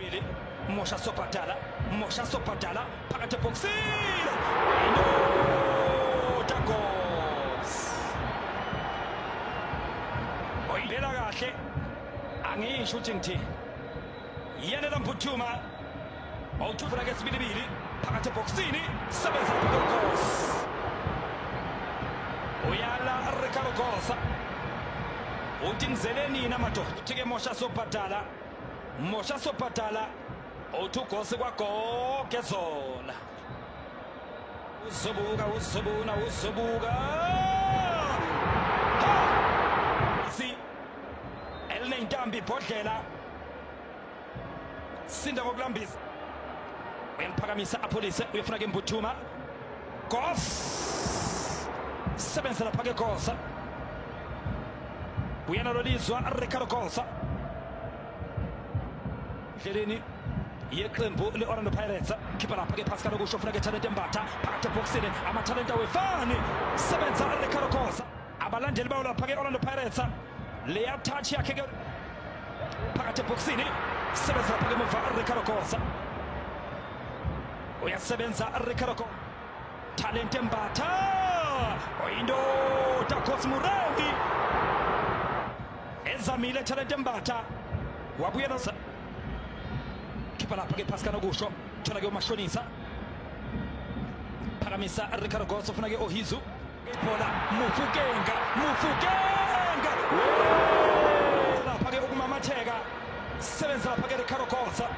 Bili Mosha Sopatala phakathi ebhoksini Takos oyibela kahle angisho ukuthi ngithini yena lamphuthuma awuthufuna ke sibili phakathi ebhoksini sebenza Takos uyala Ricardo Kosa uthi ngizeleni namadoda uthi ke Mosha Sopatala uthi ugose kwagoge Zola uzobuka si elinentambi ibhodlela sinda ngokulambisa uyaliphakamisa apolice uyafuna ke Mphuthuma Gos sebenza lapha ke Kosa uyana lolizwa Ricardo Kosa Jeleni yeqembu le-Orlando Pirates khipha lapha ke Pascal okusho ufuna ke Talent Mbatha phakathi ebhoksini amathalenta wefani sebenza Ricardo Kosa abalandeli bawo lapha ke Orlando Pirates leya touch yakhe ke phakathi ebhoksini sebenza lapha ke muva Ricardo Kosa uyasebenza Ricardo Kosa Talent Mbatha oyindoda Cosmurelli ezamile Talent Mbatha wabuyela lapha ke Pascal okusho thola ke uMashonisa phakamisa Ricardo Kosa ufuna ke Ohizu bola Mufukenga lapha ke ukumamatheka sebenza lapha ke Ricardo Kosa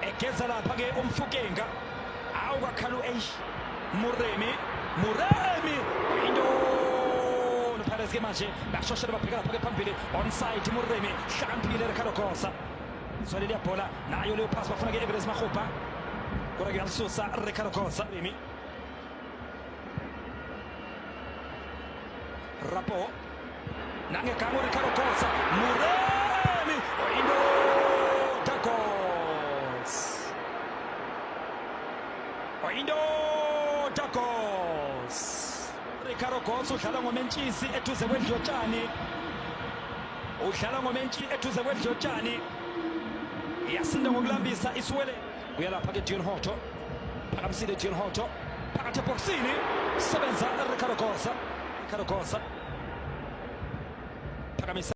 egeza lapha ke umfukenga awukakhalu Muremi into Pirates ke manje bashoshela babheka lapha ke phambili onside Muremi hlakaniphile Ricardo Kosa Swali ya bola nayo leo pass bafuna ke Everest Makhupa kodwa ke alisusa Ricardo Kosa Rapo nange kamo Ricardo Kosa Muremi Takos Ricardo Kosa udlala ngomentshisi eduze kwendlotshani yasinda ngokulambisa iswele uyalapha ke Dion Hoto phakamisile Dion Hoto phakathi ebhoksini sebenza Ricardo Kosa phakamisa